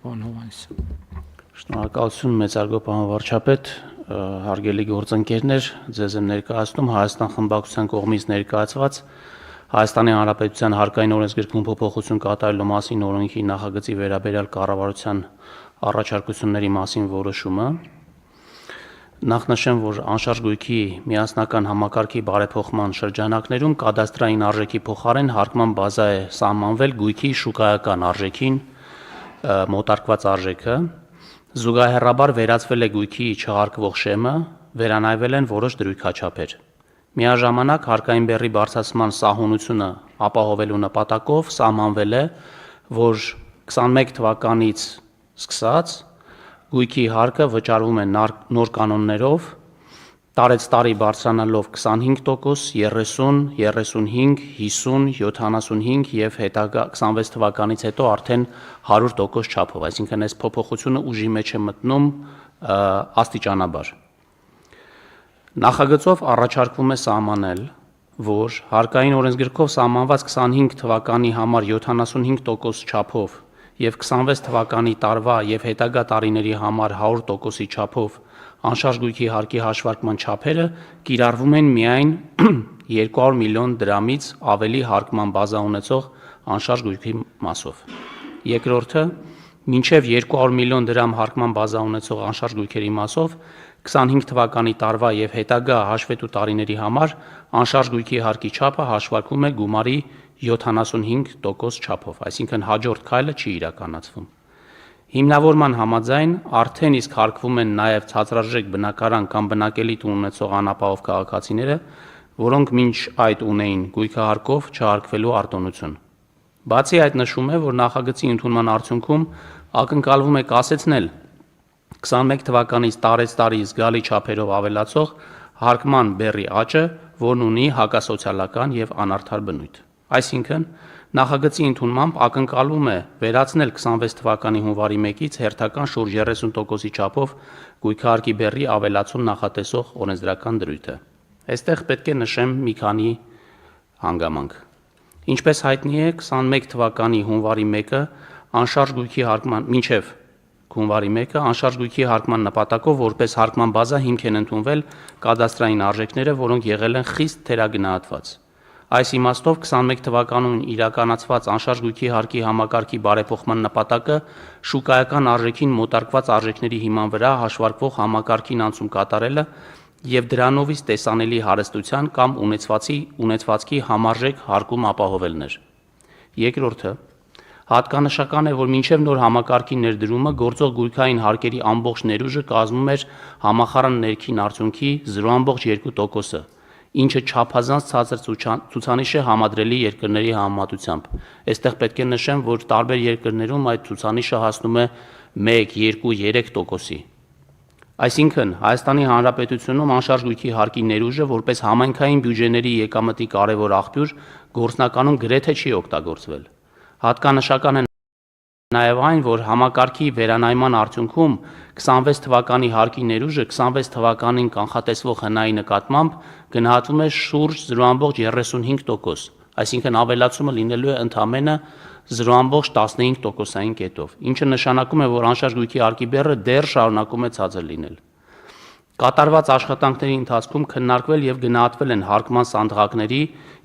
Շնորհակալություն մեծարգո պարոն վարչապետ, հարգելի գործընկերներ, ձեզ եմ ներկայացնում Հայաստան խմբակցության կողմից ներկայացված Հայաստանի Հանրապետության հարկային օրենսգրքում փոփոխություն կատարելու մասին օրենքի նախագծի վերաբերյալ կառավարության առաջարկությունների մասին որոշումը։ Նախ նշեմ, որ անշարժ գույքի միասնական համակարգի բարեփոխման շրջանակներում կադաստրային արժեքի փոխարեն հարկման բազա է սահմանվել գույքի շուկայական արժեքին մոտարկված արժեքը, զուգահեռաբար վերացվել է գույքի չհարկվող շեմը, վերանայվել են որոշ դրույքաչափեր։ Միաժամանակ հարկային բեռի բարձրացման սահունությունը ապահովելու նպատակով սահմանվել է, որ 21 թվականից սկսած գույքի հարկը վճարվում է նոր կանոններով, տարեցտարի բարձրանալով 25%, 30, 35, 50, 75 և հետագա 26 թվականից հետո արդեն 100% չափով, այսինքն այս փոփոխությունը ուժի մեջ է մտնում աստիճանաբար։ Նախագծով առաջարկվում է սահմանել, որ հարկային օրենսգրքով սահմանված 25 թվականի համար 75% չափով և 26 թվականի տարվա և հետագա տարիների համար 100%-ի չափով անշարժ գույքի հարկի հաշվարկման չափերը կիրառվում են միայն 200 միլիոն դրամից ավելի հարկման բազա ունեցող անշարժ գույքի մասով։ Երկրորդը, մինչև 200 միլիոն դրամ հարկման բազա ունեցող անշարժ գույքերի մասով 25 թվականի տարվա և հետագա հաշվետու տարիների համար անշարժ գույքի հարկի չափը հաշվարկվում է գումարի 75% չափով, այսինքն հաջորդ քայլը չի իրականացվում։ Հիմնավորման համաձայն արդեն իսկ հարկվում են նաև ցածրարժեք բնակարան կամ բնակելի տուն ունեցող անապահով քաղաքացիները, որոնք մինչ այդ ունեին գույքահարկով չհարկվելու արտոնություն։ Բացի այդ նշվում է, որ նախագծի ընդունման արդյունքում ակնկալվում է կասեցնել 21 թվականից տարեցտարի զգալի չափերով ավելացող հարկման բեռի աճը, որն ունի հակասոցիալական և անարդար բնույթ։ Այսինքն, նախագծի ընդունմամբ ակնկալվում է վերացնել 26 թվականի հունվարի 1-ից հերթական շուրջ 30%-ի չափով գույքահարկի բեռի ավելացում նախատեսող օրենսդրական դրույթը։ Այստեղ պետք է նշեմ մի քանի հանգամանք։ Ինչպես հայտնի է, 21 թվականի հունվարի 1-ը անշարժ գույքի հարկման մինչև հունվարի 1-ը անշարժ գույքի հարկման նպատակով որպես հարկման բազա հիմք են ընդունվել կադաստրային արժեքները, որոնք եղել են խիստ թերագնահատված։ Այս իմաստով 21 թվականին իրականացված անշարժ գույքի հարկի համակարգի բարեփոխման նպատակը շուկայական արժեքին մոտարկված արժեքների հիման վրա հաշվարկվող համակարգին անցում կատարելը և դրանովից տեսանելի հարստության կամ ունեցվածքի համարժեք հարկում ապահովելն էր։ Երկրորդը, հատկանշական է, որ մինչև նոր համակարգի ներդրումը գործող գույքային հարկերի ամբողջ ներուժը կազմում էր համախառն ներքին արդյունքի 0.2%-ը, ինչը չափազանց ցածր ցուցանիշ է համադրելի երկրների համեմատությամբ։ Այստեղ պետք է նշեմ, որ տարբեր երկրներում այդ ցուցանիշը հասնում է 1, 2, 3%-ի։ Այսինքն, Հայաստանի Հանրապետությունում անշարժ գույքի հարկի ներուժը որպես համայնքային բյուջեների եկամտի կարևոր աղբյուր գործնականում գրեթե չի օգտագործվել։ Հատկանշական է նաև այն, որ համակարգի վերանայման արդյունքում 26 թվականի հարկի ներուժը 26 թվականին կանխատեսվող հնայի նկատմամբ գնահատվում է շուրջ 0.35%, այսինքն ավելացումը լինելու է ընդամենը 0.15%-ային կետով, ինչը նշանակում է, որ անշարժ գույքի հարկի բեռը դեռ շարունակում է ցածր լինել։ Կատարված աշխատանքների ընթացքում քննարկվել և գնահատվել են հարկման սանդղակների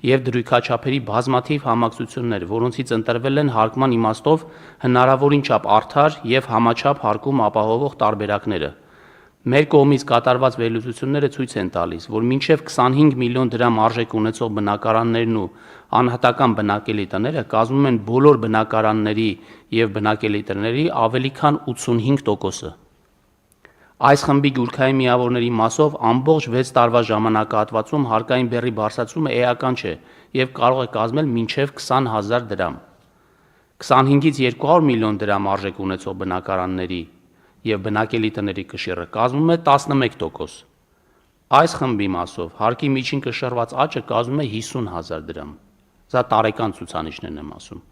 և դրույքաչափերի բազմաթիվ համակցություններ, որոնցից ընտրվել են հարկման իմաստով հնարավորին չափ արդար և համաչափ հարկում ապահովող տարբերակները։ Մեր կողմից կատարված վերլուծությունները ցույց են տալիս, որ մինչև 25 միլիոն դրամ արժեք ունեցող բնակարաններն ու անհատական բնակելի տները կազմում են բոլոր բնակարանների և բնակելի տների ավելի քան 85%-ը։ Այս խմբի գույքային միավորների մասով ամբողջ 6 տարվա ժամանակահատվածում հարկային բեռի բարձրացումը էական չէ և կարող է կազմել մինչև 20,000 դրամ։ 25-ից 200 միլիոն դրամ արժեք ունեցող բնակարանների և բնակելի տների կշիռը կազմում է 11%։ Այս խմբի մասով հարկի միջին կշռված աճը կազմում է 50,000 դրամ։ Սա տարեկան ցուցանիշներն եմ ասում։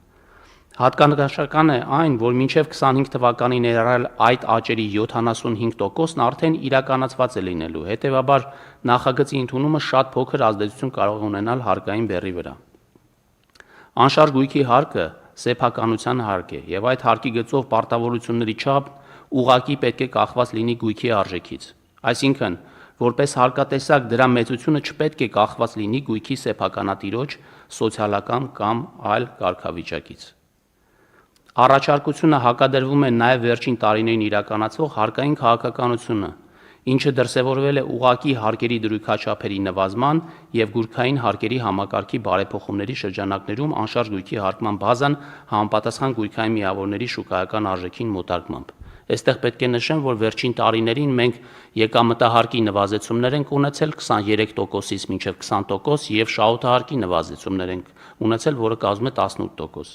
Հատկանշական է այն, որ մինչև 25 թվականի ներառյալ այդ աճերի 75%-ն արդեն իրականացված է լինելու, հետևաբար նախագծի ընդունումը շատ փոքր ազդեցություն կարող է ունենալ հարկային բեռի վրա։ Անշարժ գույքի հարկը սեփականության հարկ է, եւ այդ հարկի գծով պարտավորությունների չափ ուղղակի պետք է կախված լինի գույքի արժեքից։ Այսինքն, որպես հարկատեսակ դրա մեծությունը չպետք է կախված լինի գույքի սեփականատիրոջ սոցիալական կամ այլ կարգավիճակից։ Առաջարկությունը հակադրվում է նաև վերջին տարիներին իրականացվող հարկային քաղաքականությունը, ինչը դրսևորվել է ուղղակի հարկերի դրույքաչափերի նվազման եւ գույքային հարկերի համակարգի բարեփոխումների շրջանակներում անշարժ գույքի հարկման բազան համապատասխան գույքային միավորների շուկայական արժեքին մոտարկմամբ։ Այստեղ պետք է նշեմ, որ վերջին տարիներին մենք եկամտահարկի նվազեցումներ ենք ունեցել 23%-ից մինչև 20% եւ շահութահարկի նվազեցումներ ենք ունեցել, որը կազմում է 18%։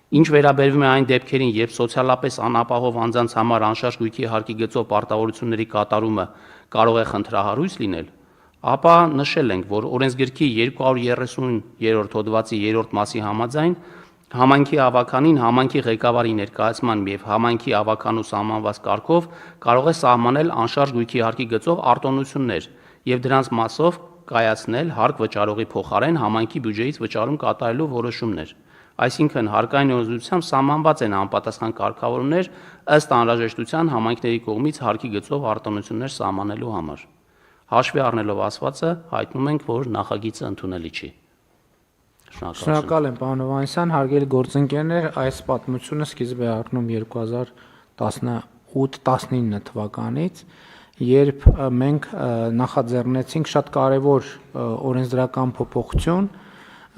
Ինչ վերաբերվում է այն դեպքերին, երբ սոցիալապես անապահով անձանց համար անշարժ գույքի հարկի գծով պարտավորությունների կատարումը կարող է խնդրահարույց լինել, ապա նշել ենք, որ օրենսգրքի 230-րդ հոդվածի 3-րդ մասի համաձայն համայնքի ավականին համայնքի ղեկավարի ներկայացման եւ համայնքի ավականու սահմանված կարգով կարող է սահմանել անշարժ գույքի հարկի գծով արտոնություններ եւ դրանց մասով կայացնել հարկ վճարողի փոխարեն համայնքի բյուջեից վճարում կատարելու որոշումներ։ Այսինքն հարկային օրենսդրությամբ սահմանված են անպատասխան կարգավորումներ ըստ անհրաժեշտության համայնքների կողմից հարկի գծով արտոնություններ սահմանելու համար։ Հաշվի առնելով ասվածը, հայտնում ենք, որ նախագիծը ընդունելի չի։ Շնորհակալ եմ, պարոն Հովհաննիսյան, հարգելի գործընկերներ, այս պատմությունը սկիզբ է առնում 2018-19 թվականից, երբ մենք նախաձեռնեցինք շատ կարևոր օրենսդրական փոփոխություն,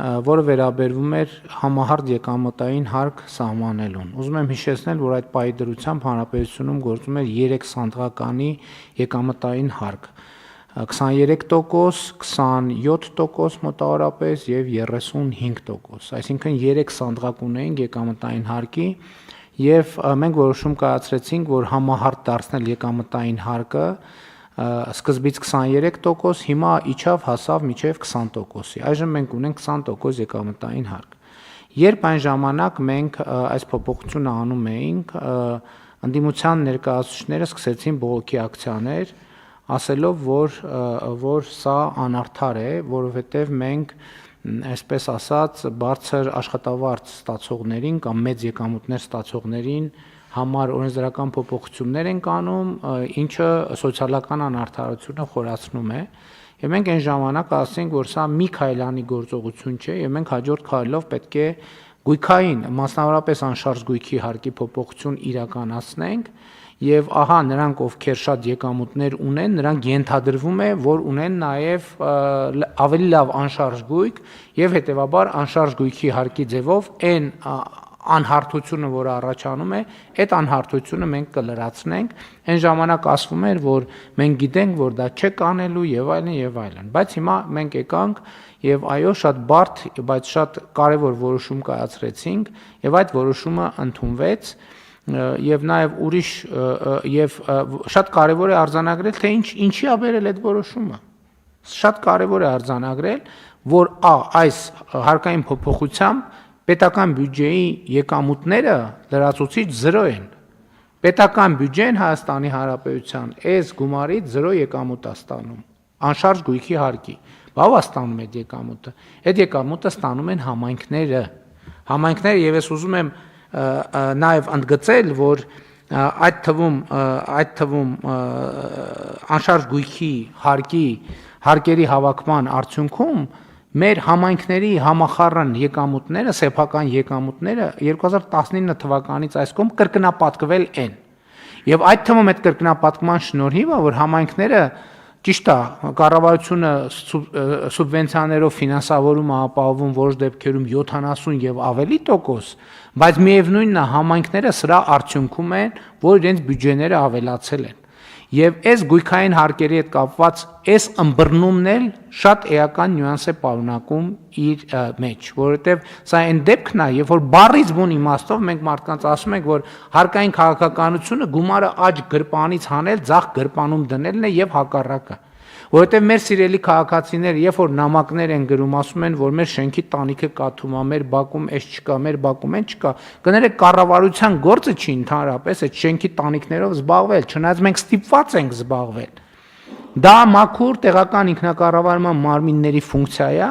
որը վերաբերվում էր համահարկ եկամտային հարկ սահմանելուն։ Ուզում եմ հիշեցնել, որ այդ պահի դրությամբ հանրապետությունում գործում էր 3 սանդղականի եկամտային հարկ՝ 23%, 27% մոտավորապես եւ 35%։ Այսինքն 3 սանդղակ ունեինք եկամտային հարկի եւ մենք որոշում կայացրեցինք, որ համահարկ դարձնել եկամտային հարկը սկզբից 23%, հիմա իջավ հասավ մինչև 20%-ի։ Այժմ մենք ունենք 20% եկամտային հարկ։ Երբ այն ժամանակ մենք այս փոփոխությունը անում էինք, ընդդիմության ներկայացուցիչները սկսեցին բողոքի ակցիաներ, ասելով, որ սա անարդար է, որովհետև մենք այսպես ասած բարձր աշխատավարձ ստացողներին կամ մեծ եկամուտներ ստացողներին համար օրենսդրական փոփոխություններ ենք անում, ինչը սոցիալական անարդարությունը խորացնում է, եւ մենք այն ժամանակ ասենք, որ սա մի քայլանի գործողություն չէ, եւ մենք հաջորդ քայլով պետք է գույքային, մասնավորապես անշարժ գույքի հարկի փոփոխություն իրականացնենք, եւ ահա նրանք, ովքեր շատ եկամուտներ ունեն, նրանք ենթադրվում է, որ ունեն նաեւ ավելի լավ անշարժ գույք եւ հետեւաբար անշարժ գույքի հարկի ձևով այն անհարթությունը, որը առաջանում է, այդ անհարթությունը մենք կլրացնենք։ Այն ժամանակ ասվում էր, որ մենք գիտենք, որ դա չէ կանելու եւ այլն եւ այլն։ Բայց հիմա մենք եկանք եւ այո, շատ բարդ, բայց շատ կարեւոր որոշում կայացրեցինք եւ այդ որոշումը ընդունվեց եւ նաեւ ուրիշ եւ շատ կարեւոր է արձանագրել, թե ինչի ա բերել այդ որոշումը։ Շատ կարեւոր է արձանագրել, որ այս հարկային փոփոխությամբ պետական բյուջեի եկամուտները լրացուցիչ 0 են։ Պետական բյուջեն Հայաստանի Հանրապետության այս գումարից 0 եկամուտ է ստանում, անշարժ գույքի հարկի։ Բավ է ստանում այդ եկամուտը։ Այդ եկամուտը ստանում են համայնքները։ Համայնքները եւ ես ուզում եմ նաեւ ընդգծել, որ այդ թվում անշարժ գույքի հարկերի հավաքման արդյունքում մեր համայնքների համախառն եկամուտները, սեփական եկամուտները 2019 թվականից այս կողմ կրկնապատկվել են։ Եվ այդ թվում այդ կրկնապատկման շնորհիվ է, որ համայնքները ճիշտ է, կառավարությունը սուբվենցիաներով ֆինանսավորում է ապահովում որոշ դեպքերում 70 եւ ավելի տոկոս, բայց միևնույնն է համայնքները սրա արդյունքում են, որ իրենց բյուջեները ավելացել են։ Եվ այս գույքային հարկերի հետ կապված այս ըմբռնումն էլ շատ էական նյուանս է պարունակում իր մեջ, որովհետև սա այն դեպքն է, երբ որ բառից բուն իմաստով մենք մարդկանց ասում ենք, որ հարկային քաղաքականությունը գումարը աջ գրպանից հանել, ձախ գրպանում դնելն է եւ հակառակը։ Որովհետև մեր սիրելի քաղաքացիները, երբ որ նամակներ են գրում, ասում են, որ մեր շենքի տանիքը կաթում է, մեր բակում էս չկա, մեր բակում այն չկա, կներեք կառավարության գործը չի ընդհանրապես այդ շենքի տանիքներով զբաղվել, չնայած մենք ստիպված ենք զբաղվել։ դա մաքուր տեղական ինքնակառավարման մարմինների ֆունկցիա է,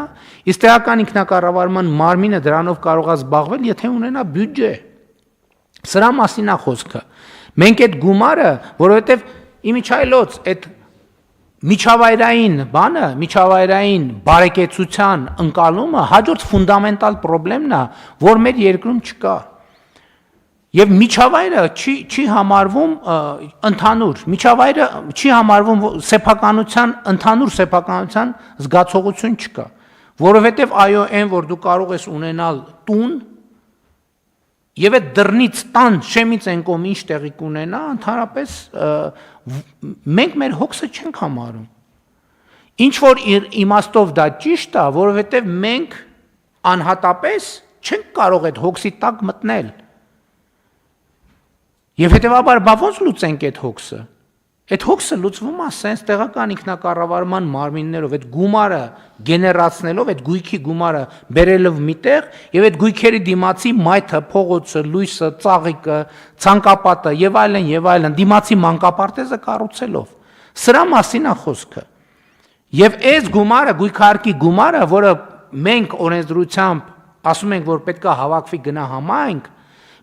իսկ տեղական ինքնակառավարման մարմինը դրանով կարող է զբաղվել, եթե ունենա բյուջե։ Սրա մասին է խոսքը։ Մենք այդ գումարը, որովհետև իմիջայլոց այդ միջավայրային բարեկեցության ընկալումը հաջորդ ֆունդամենտալ խնդիրն է, որ մեր երկրում չկա։ Եվ միջավայրը չի համարվում ընդհանուր, միջավայրը չի համարվում ընդհանուր սեփականության զգացողություն չկա, որովհետև այո, այն որ դու կարող ես ունենալ տուն, եւ այդ դռնից տան շեմից են կողմ ինչ տեղի կունենա, ընդհանրապես մենք մեր հոգսը չենք համարում։ Ինչ որ իմաստով դա ճիշտ է, որովհետև մենք անհատապես չենք կարող այդ հոգսի տակ մտնել։ Եվ հետևաբար ոնց լուծենք այդ հոգսը։ Այդ հոգսը լուծվում է սենց տեղական ինքնակառավարման մարմիններով, այդ գումարը գեներացնելով, այդ գույքի գումարը բերելով միտեղ եւ այդ գույքերի դիմացի մայթը, փողոցը, լույսը, ծաղիկը, ցանկապատը եւ այլն դիմացի մանկապարտեզը կառուցելով։ Սրա մասին է խոսքը։ Եվ այս գումարը, գույքարկի գումարը, որը մենք օրենսդրությամբ ասում ենք, որ պետք է հավաքվի գնա համայնք,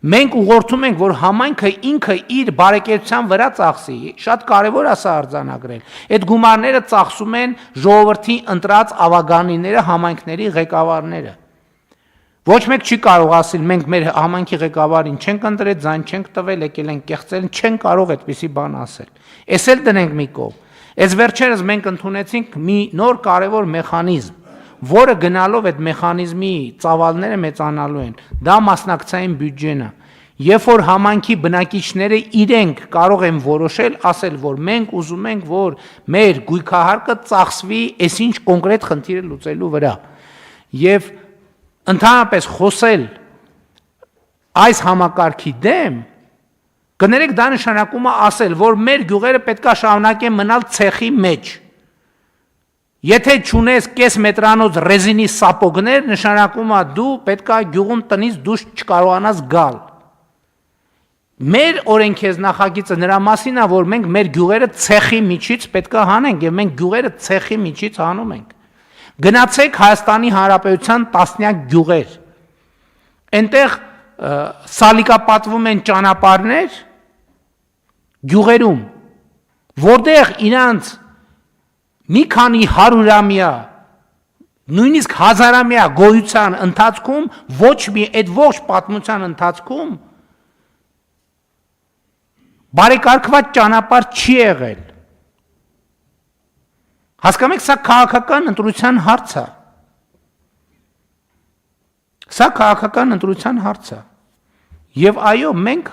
մենք ուղղորդում ենք, որ համայնքը ինքը իր բարեկեցության վրա ծախսի, շատ կարևոր է սա արձանագրել։ Այդ գումարները ծախսում են ժողովրդի ընտրած ավագանիները, համայնքների ղեկավարները։ Ոչ մեկ չի կարող ասել, մենք մեր համայնքի ղեկավարին չենք ընտրել, ձայն չենք տվել, եկել են կեղծել, չեն կարող այդպիսի բան ասել։ Էս էլ դնենք մի կողմ։ Այս վերջերս մենք ընդունեցինք մի նոր կարևոր մեխանիզմ, որը գնալով այդ մեխանիզմի ծավալները մեծանալու են, դա մասնակցային բյուջեն է։ Երբ որ համայնքի բնակիչները իրենք կարող են որոշել, ասել, որ մենք ուզում ենք, որ մեր գույքահարկը ծախսվի այսինչ կոնկրետ խնդիրը լուծելու վրա։ Եվ ընդհանրապես խոսել այս համակարգի դեմ, կներեք դա նշանակում է ասել, որ մեր գյուղերը պետք է շարունակեն մնալ ցեխի մեջ։ Եթե չունես կես մետրանոց ռեզինի սապոգներ, նշանակում է դու պետք է գյուղում տնից դուրս չկարողանաս գալ։ Մեր օրենքեզ նախագիծը նրա մասին է, որ մենք մեր գյուղերը ցեխի միջից պետք է հանենք եւ մենք գյուղերը ցեխի միջից հանում ենք։ Գնացեք Հայաստանի Հանրապետության տասնյակ գյուղեր։ Այնտեղ սալիկապատվում են ճանապարհներ գյուղերում, որտեղ իրանց մի քանի հարյուրամյա, նույնիսկ հազարամյա գոյության ընթացքում ոչ մի այդ ողջ պատմության ընթացքում բարեկարգված ճանապարհ չի եղել։ Հասկանում եք, սա քաղաքական ընտրության հարց է։ Սա քաղաքական ընտրության հարց է։ Եվ այո, մենք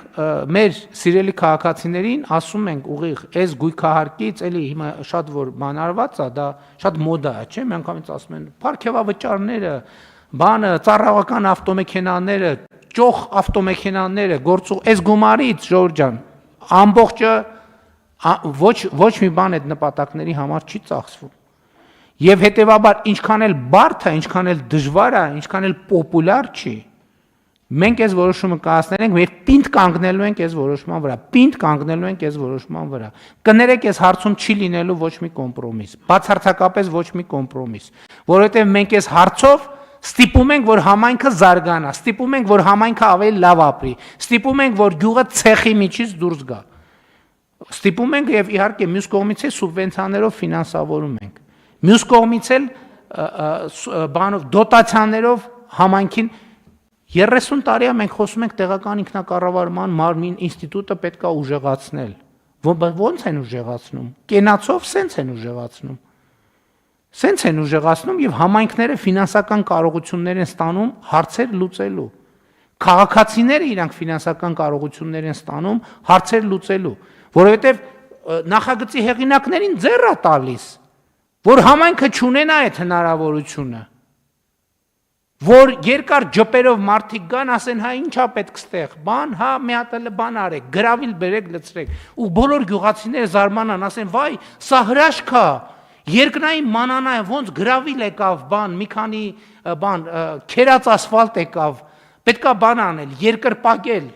մեր սիրելի քաղաքացիներին ասում ենք ուղիղ, այս գույքահարկից էլի հիմա շատ որ բան արված է, դա շատ մոդա է, չէ՞, միանգամից ասում են, պարքեվավճարները, բանը, ծառայական ավտոմեքենաները, ճոխ ավտոմեքենաները, գործող, այս գումարից, Ժորժ ջան, ամբողջը ոչ մի բան այդ նպատակների համար չի ծախսվում։ Եվ հետևաբար ինչքան էլ բարդ է, ինչքան էլ դժվար է, ինչքան էլ պոպուլյար չի, մենք այս որոշումը կայացնենք, մեր պինդ կանգնելու ենք այս որոշման վրա, պինդ կանգնելու ենք այս որոշման վրա։ Կներեք, այս հարցում չի լինելու ոչ մի կոմպրոմիս, բացարձակապես ոչ մի կոմպրոմիս, որովհետև մենք այս հարցով ստիպում ենք, որ համայնքը զարգանա, ստիպում ենք, որ համայնքը ավելի լավ ապրի, ստիպում ենք, որ գյուղը ցեխի միջից դուրս գա։ Ստիպում ենք եւ իհարկե մյուս կողմից էլ սուբվենցիաներով ֆինանսավորում ենք։ Մյուս կողմից էլ բանով դոտացիաներով համայնքին 30 տարի է մենք խոսում ենք տեղական ինքնակառավարման մարմին ինստիտուտը պետք է ուժեղացնել։ Ոնց են ուժեղացնում։ Կենացով սենց են ուժեղացնում։ Սենց են ուժեղացնում եւ համայնքները ֆինանսական կարողություններ են ստանում հարցեր լուծելու։ Քաղաքացիները իրանք ֆինանսական կարողություններ են ստանում հարցեր լուծելու, որովհետեւ նախագծի հեղինակներին ձեռ է տալիս, որ համայնքը չունենա այդ հնարավորությունը, որ երկար ջպերով մարդիկ գան, ասեն, հա ինչա պետք ստեղ, բան, հա մի հատ էլ բան արեք, գրավիլ բերեք, լցրեք, ու բոլոր գյուղացիները զարմանան, ասեն, վայ, սա հրաշք է, երկնային մանանա է, ոնց գրավիլ եկավ, բան, մի քանի բան, քերած ասֆալտ եկավ, պետքա բան անել, երկրպագել,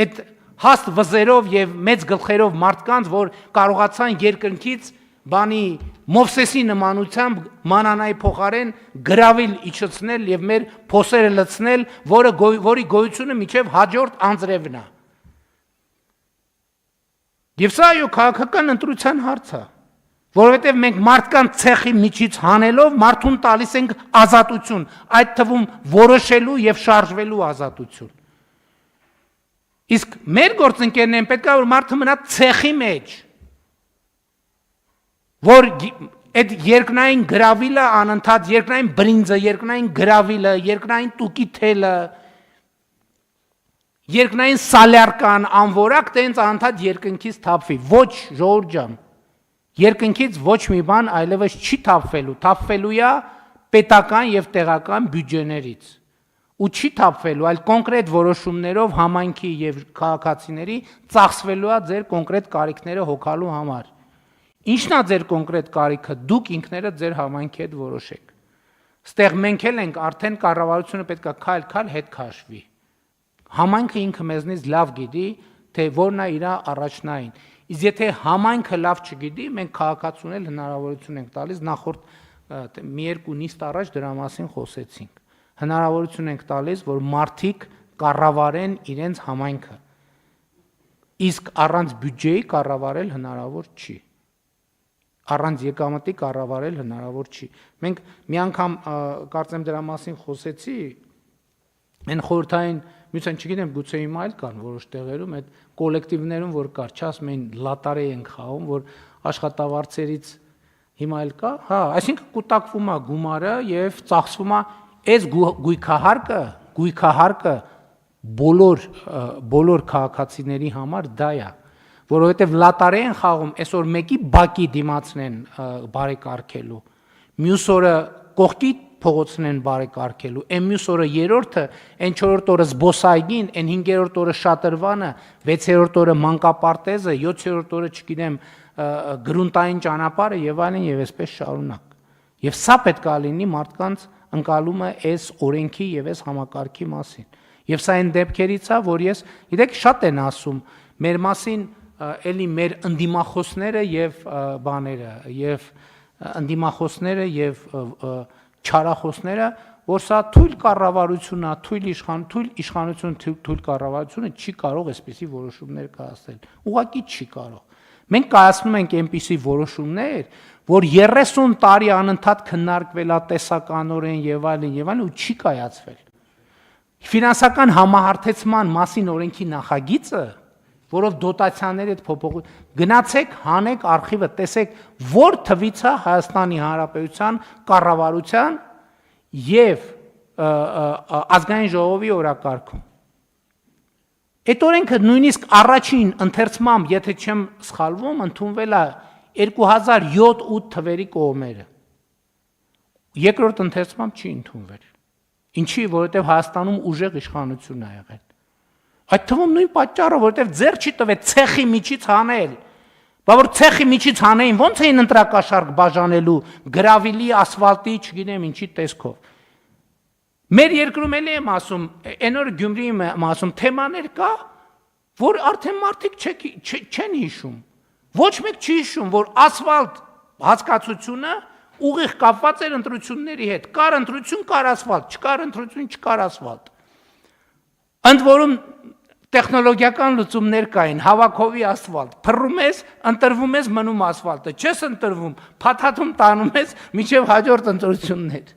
այդ հաստ վզերով եւ մեծ գլխերով մարդկանց, որ կարողացան երկնքից բանի Մովսեսի նմանությամբ մանանայի փոխարեն գրավիլ իջեցնել եւ մեր փոսերը լցնել, որի գոյությունը միջև հաջորդ անձրևն է։ Եվ սա այո քաղաքական ընտրության հարց է, որովհետեւ մենք մարդկանց ցեխի միջից հանելով մարդուն տալիս ենք ազատություն, այդ թվում որոշելու եւ շարժվելու ազատություն։ Իսկ մեր գործընկերներն պետք է որ մարդը մնա ցեխի մեջ, որ այդ երկնային գրավիլը անընդհատ երկնային բրինձը, երկնային գրավիլը, երկնային տուկի թելը, երկնային սալյարկան, անվորակ տենց անընդհատ երկնքից թափվի։ Ոչ, ժողովուրդ ջան, երկնքից ոչ մի բան այլևս չի թափվելու, թափվելու է պետական եւ տեղական բյուջեներից։ Ու չի թափվելու, այլ կոնկրետ որոշումներով համայնքի եւ քաղաքացիների ծախսվելու է ձեր կոնկրետ կարիքները հոգալու համար։ Ինչն է ձեր կոնկրետ կարիքը, դուք ինքներդ ձեր համայնքի հետ որոշեք։ Ստեղ մենք էլ ենք արդեն կառավարությունը պետք է քայլ հետ քաշվի։ Համայնքը ինքը մեզնից լավ գիտի, թե որն է իր առաջնային։ Իսկ եթե համայնքը լավ չգիտի, մենք քաղաքացուն էլ հնարավորություն ենք տալիս, նախորդ մի երկու նիստ առաջ դրա մասին խոսեցինք։ Հնարավորություն ենք տալիս, որ մարդիկ կառավարեն իրենց համայնքը։ Իսկ առանց բյուջեի կառավարել հնարավոր չի։ Առանց եկամտի կառավարել հնարավոր չի։ Մենք մի անգամ կարծեմ դրա մասին խոսեցի, այն խորհրդային միության չգիտեմ, գուցե հիմա էլ կան որոշ տեղերում այդ կոլեկտիվներում որ կար, չասում էին լատարե ենք խաղում, որ աշխատավարձերից հիմա էլ կա, հա, այսինքն կուտակվում է գումարը եւ ծախսվում է այս գույքահարկը բոլոր քաղաքացիների համար դա է, որովհետև լատարե են խաղում, այսօր մեկի բակի դիմացնեն բարեկարգելու, մյուս օրը կողքի փողոցնեն բարեկարգելու, այն մյուս օրը երրորդը, այն չորրորդ օրը զբոսայգին, այն հինգերորդ օրը շատրվանը, վեցերորդ օրը մանկապարտեզը, յոթերորդ օրը չգիտեմ գրունտային ճանապարհը եւ այլն եւ այսպես շարունակ։ Եվ սա պետք է լինի մարդկանց ընկալումը այս օրենքի եւ այս համակարգի մասին։ Եվ սա այն դեպքերից է, որ ես, գիտեք, շատ են ասում մեր մասին, էլի մեր ընդդիմախոսները եւ բաները, եւ ընդդիմախոսները եւ չարախոսները, որ սա թույլ կառավարություն է, թույլ իշխանություն, թույլ կառավարությունը չի կարող այսպիսի որոշումներ կայացնել։ Ուղղակի չի կարող։ Մենք կայացնում ենք այնպիսի որոշումներ, որ 30 տարի անընդհատ քննարկվել է տեսականորեն եւ այլն ու չի կայացվել։ Ֆինանսական համահարթեցման մասին օրենքի նախագիծը, որով դոտացիաների հետ փոփոխություն, գնացեք, հանեք արխիվը, տեսեք, որ թվից է Հայաստանի Հանրապետության կառավարության եւ ազգային ժողովի օրակարգում։ Այդ օրենքը նույնիսկ առաջին ընթերցմամբ, եթե չեմ սխալվում, ընդունվել է 2007-8 թվերի կողմերը։ Երկրորդ ընթերցմամբ չի ընդունվել։ Ինչի, որովհետև Հայաստանում ուժեղ իշխանություն է եղել։ Այդ թվում նույն պատճառը, որովհետև ձեռ չի տվել ցեխի միջից հանել։ Բա որ ցեխի միջից հանեին, ո՞նց էին ընտրակաշարք բաժանելու գրավիլի, ասֆալտի, չգիտեմ ինչի տեսքով։ Մեր երկրում էլ եմ ասում, այն օր Գյումրիում եմ ասում, թեմաներ կա, որ արդեն մարդիկ չեն հիշում։ Ոչ մեկ չի հիշում, որ ասֆալտ հասկացությունը ուղիղ կապված էր ընտրությունների հետ։ Կար ընտրություն, կար ասֆալտ, չկար ընտրություն, չկար ասֆալտ։ Ընդ որում տեխնոլոգիական լուծումներ կային, հավաքովի ասֆալտ, փռում ես, ընտրվում ես, մնում ասֆալտը, չես ընտրվում, փաթաթում տանում ես, մինչև հաջորդ ընտրություններ։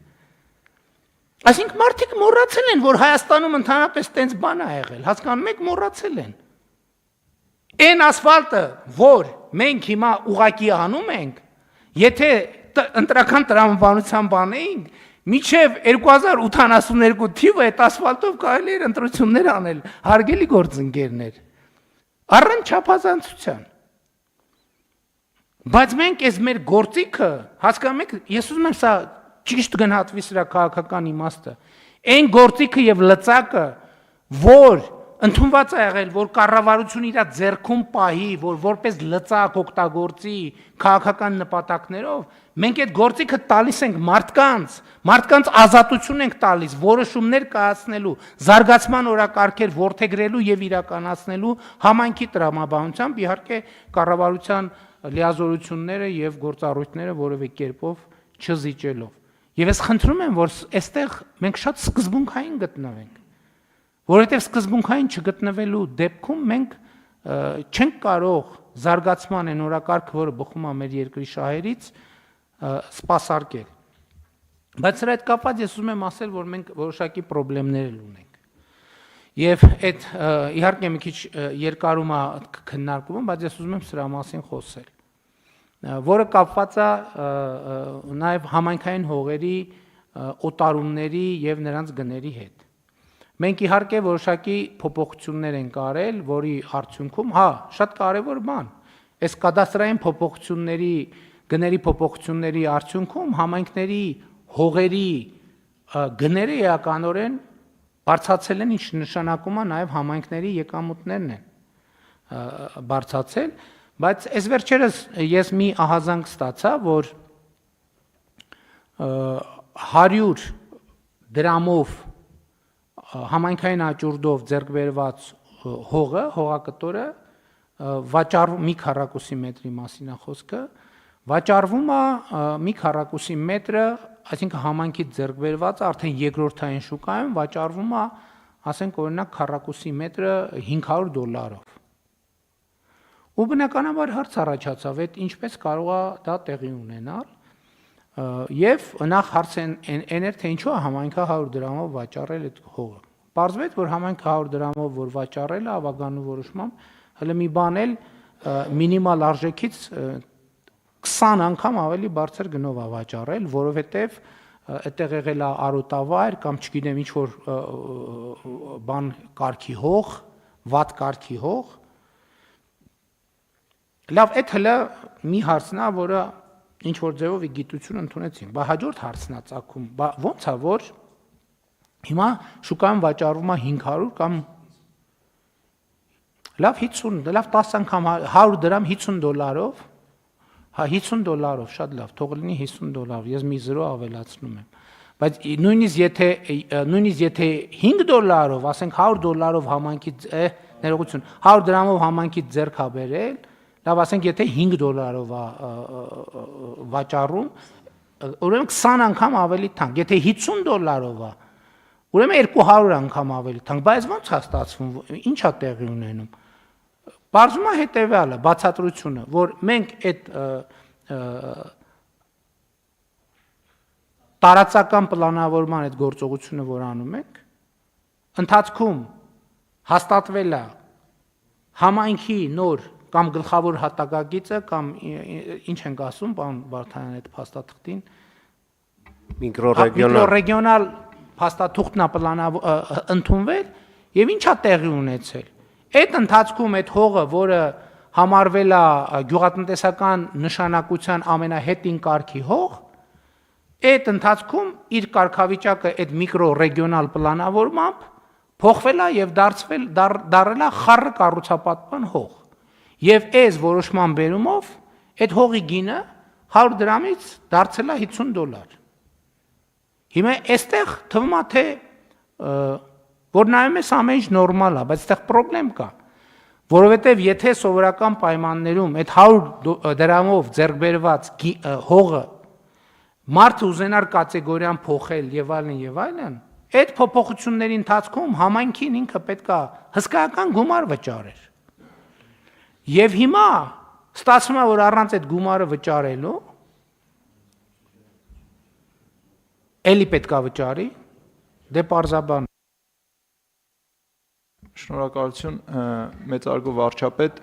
Այսինքն մարդիկ մոռացել են, որ Հայաստանում ընդհանրապես տենց բան է եղել, հասկանում եք, մոռացել են։ Այն ասֆալտը, որ մենք հիմա ուղակի անում ենք, եթե ընտրական տրամաբանության բան էինք, մինչև 2082 թիվը այդ ասֆալտով կարելի էր ընտրություններ անել, հարգելի գործընկերներ, առանց չափազանցության։ Բայց մենք այս մեր գործիքը, հասկանում եք, ես ուզում եմ սա ճիշտ գնահատվի սրա քաղաքական իմաստը, այն գործիքը եւ լծակը, որ ընդունված է եղել, որ կառավարությունը իր ձեռքում պահի, որ որպես լծակ օգտագործի քաղաքական նպատակներով, մենք այդ գործիքը տալիս ենք մարդկանց ազատություն ենք տալիս, որոշումներ կայացնելու, զարգացման օրակարգեր որդեգրելու եւ իրականացնելու համայնքի տրամաբանությամբ, իհարկե կառավարության լիազորությունները եւ գործառույթները որևէ կերպով չզիջելով։ Եվ ես խնդրում եմ, որ այստեղ մենք շատ սկզբունքային գտնվենք, որովհետեւ սկզբունքային չգտնվելու դեպքում մենք չենք կարող զարգացման այն օրակարգը, որը բխում է մեր երկրի շահերից, սպասարկել։ Բայց սրա հետ կապված ես ուզում եմ ասել, որ մենք որոշակի խնդիրներ ունենք։ Եվ այդ իհարկե մի քիչ երկարում է քննարկումը, բայց ես ուզում եմ սրա մասին խոսել, որը կապված է նաև համայնքային հողերի օտարումների եւ նրանց գների հետ։ Մենք իհարկե որոշակի փոփոխություններ ենք արել, որի արդյունքում, շատ կարևոր բան, այս կադաստրային փոփոխությունների, գների փոփոխությունների արդյունքում համայնքների հողերի գները էականորեն բարձրացել են, ինչ նշանակում է նաև համայնքների եկամուտներն են բարձրացել, բայց այս վերջերս ես մի ահազանգ ստացա, որ 100 դրամով համայնքային աճուրդով ձեռք բերված հողակտորը վաճառվում մի քառակուսի մետրի մասին է խոսքը, վաճառվում է մի քառակուսի մետրը, այսինքն համայնքից ձեռք բերված արդեն երկրորդային շուկայում վաճառվում է, ասենք օրինակ քառակուսի մետրը $500։ Ու բնականաբար հարց առաջացավ, այդ ինչպես կարող է դա տեղի ունենալ, եւ նախ հարց այն էր, թե ինչու է համայնքը 100 դրամով վաճառել այդ հողը։ Պարզվեց, որ համայնքը 100 դրամով որ վաճառել է ավագանու որոշմամբ, հələ մի բան էլ մինիմալ արժեքից 20 անգամ ավելի բարձր գնով է վաճառել, որովհետեւ այդտեղ եղել է արոտավայր կամ չգիտեմ ինչ որ բան կարգի հող, վատ կարգի հող։ Լավ, այդ հələ մի հարցն է, որը ինչ որ ձևով գիտություն ընդունեցին, բայց հաջորդ հարցն է ցակում, ո՞նց է որ հիմա շուկայում վաճառվում է 500 կամ լավ 50, լավ 10 անգամ 100 դրամ $50, $50, շատ լավ, թող լինի $50, ես մի 0 ավելացնում եմ։ Բայց նույնիսկ եթե $5, ասենք $100 համայնքից ներողություն, 100 դրամով համայնքից ձեռք է բերել, լավ ասենք եթե $5 է վաճառում, ուրեմն 20 անգամ ավելի թանկ, եթե $50 է, ուրեմն 200 անգամ ավելի թանկ, բայց ո՞նց է ստացվում, ի՞նչ է տեղի ունենում։ Բարձում է հետևյալը, բացատրությունը, որ մենք այդ տարածական պլանավորման այդ գործողությունը, որ անում ենք, ընթացքում հաստատվել է համայնքի նոր կամ գլխավոր հատակագիծը կամ ինչ ենք ասում, պարոն Վարդանյան այդ փաստաթղթին, միկրոռեգիոնալ փաստաթուղթն է ընդունվել եւ ինչ է տեղի ունեցել։ Այդ ընթացքում այդ հողը, որը համարվել է գյուղատնտեսական նշանակության ամենահետին կարգի հող, այդ ընթացքում իր կարգավիճակը այդ միկրոռեգիոնալ պլանավորմամբ փոխվել է եւ դարձել է խառը կառուցապատման հող։ Եվ այս որոշման բերումով այդ հողի գինը 100 դրամից դարձել է $50։ Հիմա այստեղ թվում է թե որ նայում ես ամեն ինչ նորմալ է, բայց այստեղ խնդրեմ կա, որովհետև եթե սովորական պայմաններում այդ 100 դրամով ձեռք բերված հողը մարդը ուզենար կատեգորիան փոխել եւ այլն, այդ փոփոխությունների ընթացքում համայնքին ինքը պետք է հսկայական գումար վճարեր։ Եվ հիմա ստացվում է, որ առանց այդ գումարը վճարելու էլի պետք է վճարի, դե պարզաբան։ Շնորհակալություն, մեծարգո վարչապետ,